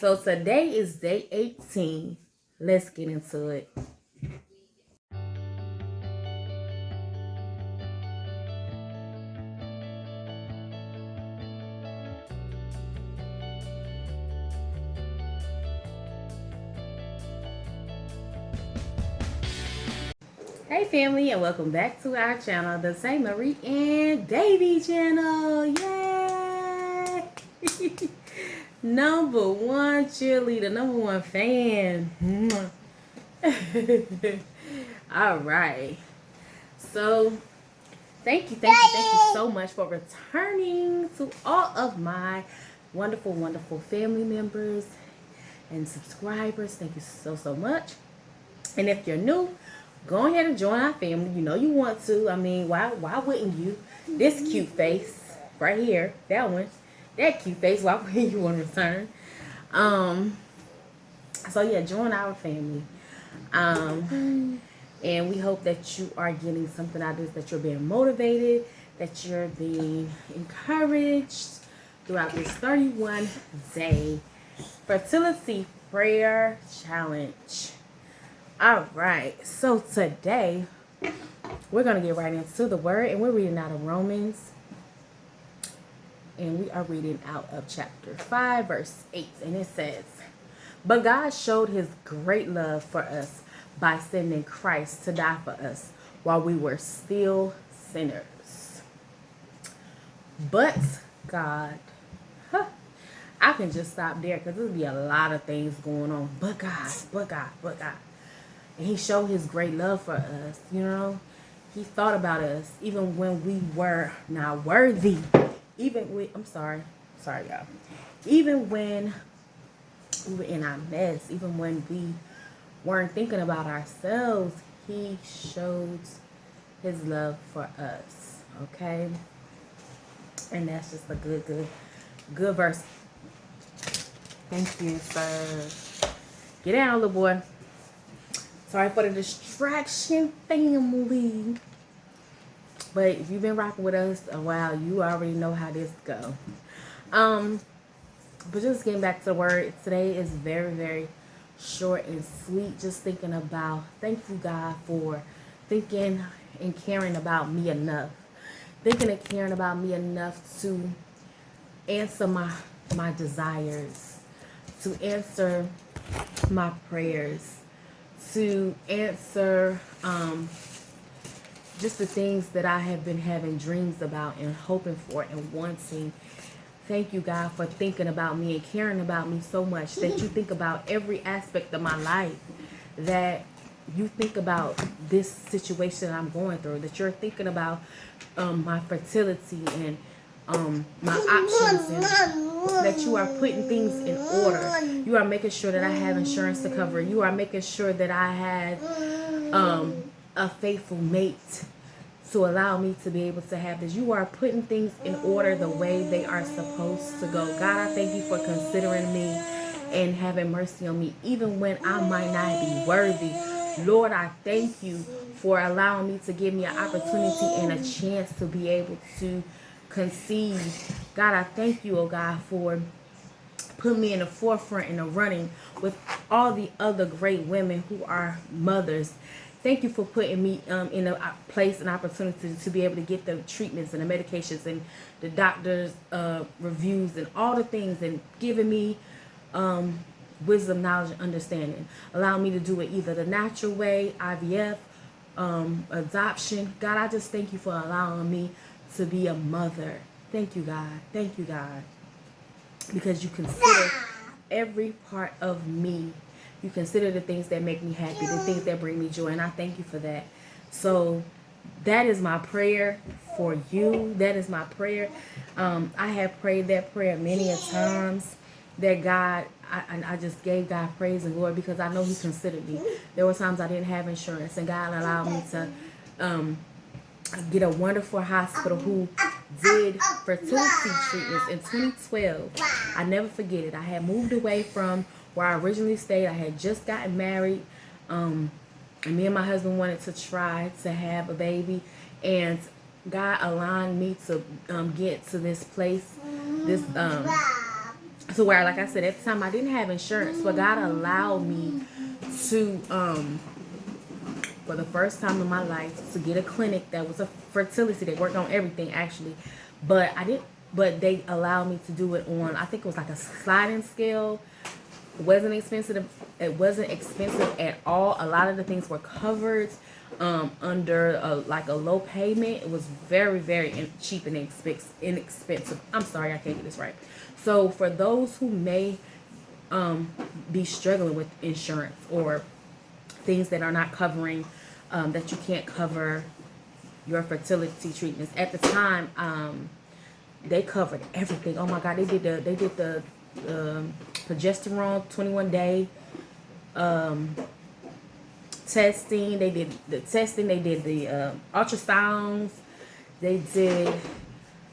So today is day 18. Let's get into it. Hey family, and welcome back to our channel, the St. Marie and Davy channel. Yay! Number one cheerleader, number one fan. All right. So thank you so much for returning to all of my wonderful family members and subscribers. Thank you so much. And if you're new, go ahead and join our family. You know you want to. I mean, why wouldn't you? This cute face right here, that one, that cute face. Why wouldn't you want to return? So yeah, join our family. And we hope that you are getting something out of this, that you're being motivated, that you're being encouraged throughout this 31-day Fertility Prayer Challenge. All right, so today we're going to get right into the word, and we're reading out of Romans, and we are reading out of chapter 5, verse 8, and it says, "But God showed his great love for us by sending Christ to die for us while we were still sinners." But God, I can just stop there because there'll be a lot of things going on. But God. And he showed his great love for us, you know. He thought about us even when we were not worthy. Even when, sorry y'all. Even when we were in our mess, even when we weren't thinking about ourselves, he showed his love for us, okay? And that's just a good verse. Thank you, sir. Get down, little boy. Sorry for the distraction, family. But if you've been rocking with us a while, you already know how this go. But just getting back to the word, today is very short and sweet. Just thinking about, thank you, God, for thinking and caring about me enough. Thinking and caring about me enough to answer my desires, to answer my prayers, to answer just the things that I have been having dreams about and hoping for and wanting. Thank you, God, for thinking about me and caring about me so much that you think about every aspect of my life, that you think about this situation I'm going through, that you're thinking about my fertility and my options, and that you are putting things in order. You are making sure that I have insurance to cover. You are making sure that I have a faithful mate to allow me to be able to have this. You are putting things in order the way they are supposed to go. God, I thank you for considering me and having mercy on me even when I might not be worthy. Lord, I thank you for allowing me to give me an opportunity and a chance to be able to conceive. God, I thank you, oh God, for putting me in the forefront in the running with all the other great women who are mothers. Thank you for putting me in a place and opportunity to be able to get the treatments and the medications and the doctor's reviews and all the things, and giving me wisdom, knowledge, and understanding. Allow me to do it either the natural way, IVF, adoption. God, I just thank you for allowing me to be a mother. Thank you, God. Thank you, God. Because you consider every part of me. You consider the things that make me happy, the things that bring me joy, and I thank you for that. So that is my prayer for you. That is my prayer. I have prayed that prayer many a times, that God, I just gave God praise and glory because I know he considered me. There were times I didn't have insurance, and God allowed me to get a wonderful hospital who did fertility treatments in 2012. I never forget it. I had moved away from where I originally stayed. I had just gotten married, and me and my husband wanted to try to have a baby, and God aligned me to get to this place, this So where, like I said, at the time I didn't have insurance, but God allowed me to, for the first time in my life, to get a clinic that was a fertility. They worked on everything actually, but I didn't. But they allowed me to do it on, I think it was like a sliding scale. It wasn't expensive. It wasn't expensive at all. A lot of the things were covered under like a low payment. It was very, very cheap and inexpensive. I'm sorry, I can't get this right. So for those who may be struggling with insurance or things that are not covering, that you can't cover your fertility treatments. At the time, they covered everything. Oh my God, they did the progesterone 21-day testing. They did the testing. They did the ultrasounds. They did.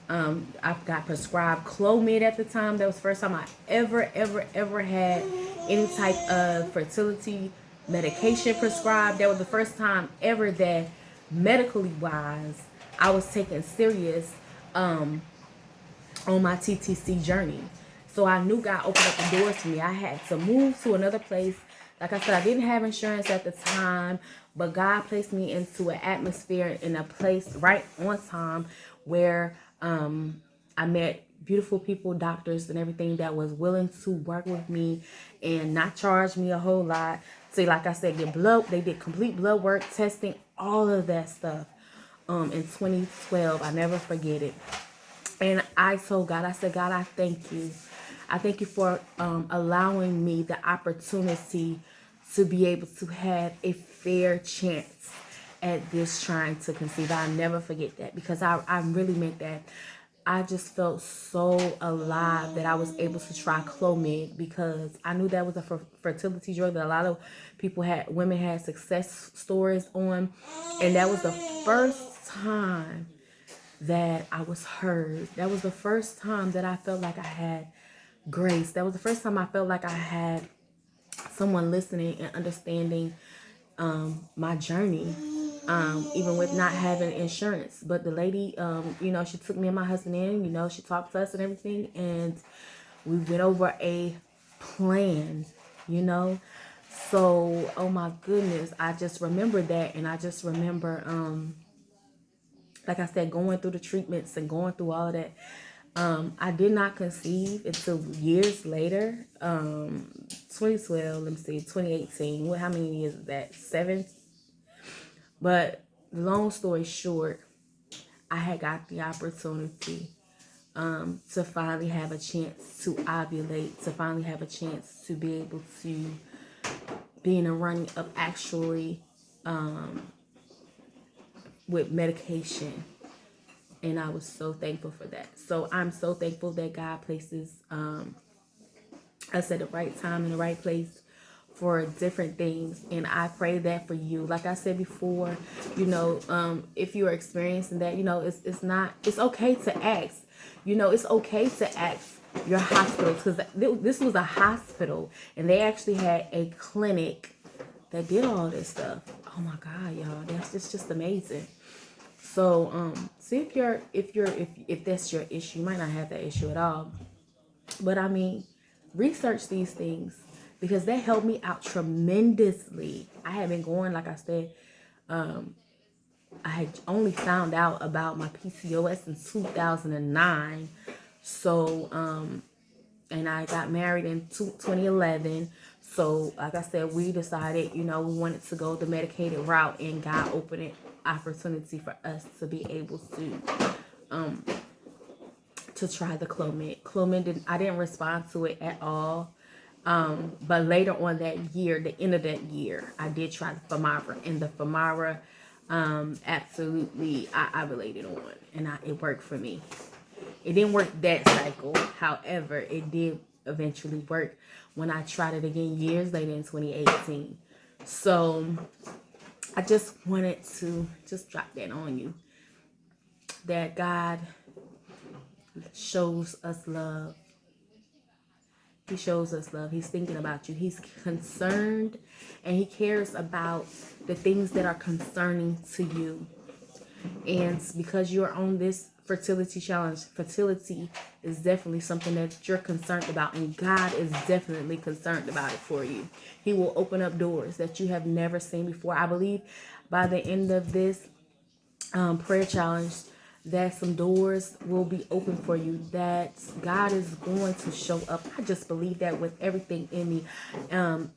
I got prescribed Clomid at the time. That was the first time I ever had any type of fertility medication prescribed. That was the first time ever that medically wise I was taken serious on my TTC journey. So I knew God opened up the doors for me. I had to move to another place. Like I said, I didn't have insurance at the time, but God placed me into an atmosphere in a place right on time where I met beautiful people, doctors and everything that was willing to work with me and not charge me a whole lot. See, like I said, they did complete blood work, testing, all of that stuff in 2012. I never forget it. And I told God, I said, God, I thank you. I thank you for allowing me the opportunity to be able to have a fair chance at this trying to conceive. I'll never forget that, because I really meant that. I just felt so alive that I was able to try Clomid, because I knew that was a fertility drug that a lot of women had success stories on. And that was the first time that I was heard. That was the first time that I felt like I had grace. That was the first time I felt like I had someone listening and understanding my journey, even with not having insurance. But the lady, she took me and my husband in, she talked to us and everything, and we went over a plan, So, oh my goodness, I just remember that. And I just remember, like I said, going through the treatments and going through all of that. I did not conceive until years later. 2012, let me see, 2018. How many years is that? 7? But long story short, I had got the opportunity to finally have a chance to ovulate, to finally have a chance to be able to be in a running of actually with medication. And I was so thankful for that. So I'm so thankful that God places us at the right time in the right place for different things. And I pray that for you. Like I said before, if you're experiencing that, it's okay to ask. It's okay to ask your hospital, because this was a hospital and they actually had a clinic that did all this stuff. Oh my God, y'all, that's just amazing. So see if that's your issue. You might not have that issue at all, but I mean, research these things, because that helped me out tremendously. I had been going, like I said, I had only found out about my PCOS in 2009. So and I got married in 2011. So like I said, we decided, we wanted to go the medicated route, and God opened it opportunity for us to be able to try the Clomid. I didn't respond to it at all. But later on that year, the end of that year, I did try the Femara, and the Femara, absolutely, I ovulated on, and it worked for me. It didn't work that cycle. However, it did eventually work when I tried it again years later in 2018. So I just wanted to just drop that on you, that God shows us love. He shows us love. He's thinking about you. He's concerned, and he cares about the things that are concerning to you. And because you're on this fertility challenge. Fertility is definitely something that you're concerned about, and God is definitely concerned about it for you. He will open up doors that you have never seen before. I believe by the end of this prayer challenge that some doors will be open for you, that God is going to show up. I just believe that with everything in me.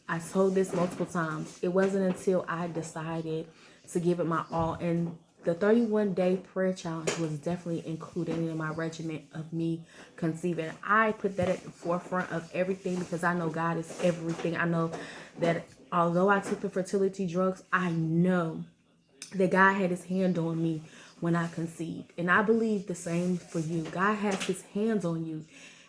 I told this multiple times. It wasn't until I decided to give it my all, and the 31-day prayer challenge was definitely included in my regimen of me conceiving. I put that at the forefront of everything because I know God is everything. I know that although I took the fertility drugs, I know that God had his hand on me when I conceived. And I believe the same for you. God has his hands on you.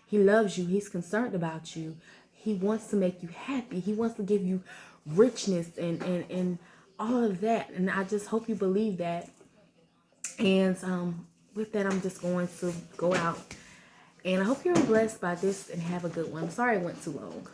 He loves you. He's concerned about you. He wants to make you happy. He wants to give you richness and all of that. And I just hope you believe that. And with that, I'm just going to go out. And I hope you're blessed by this and have a good one. I'm sorry it went too long.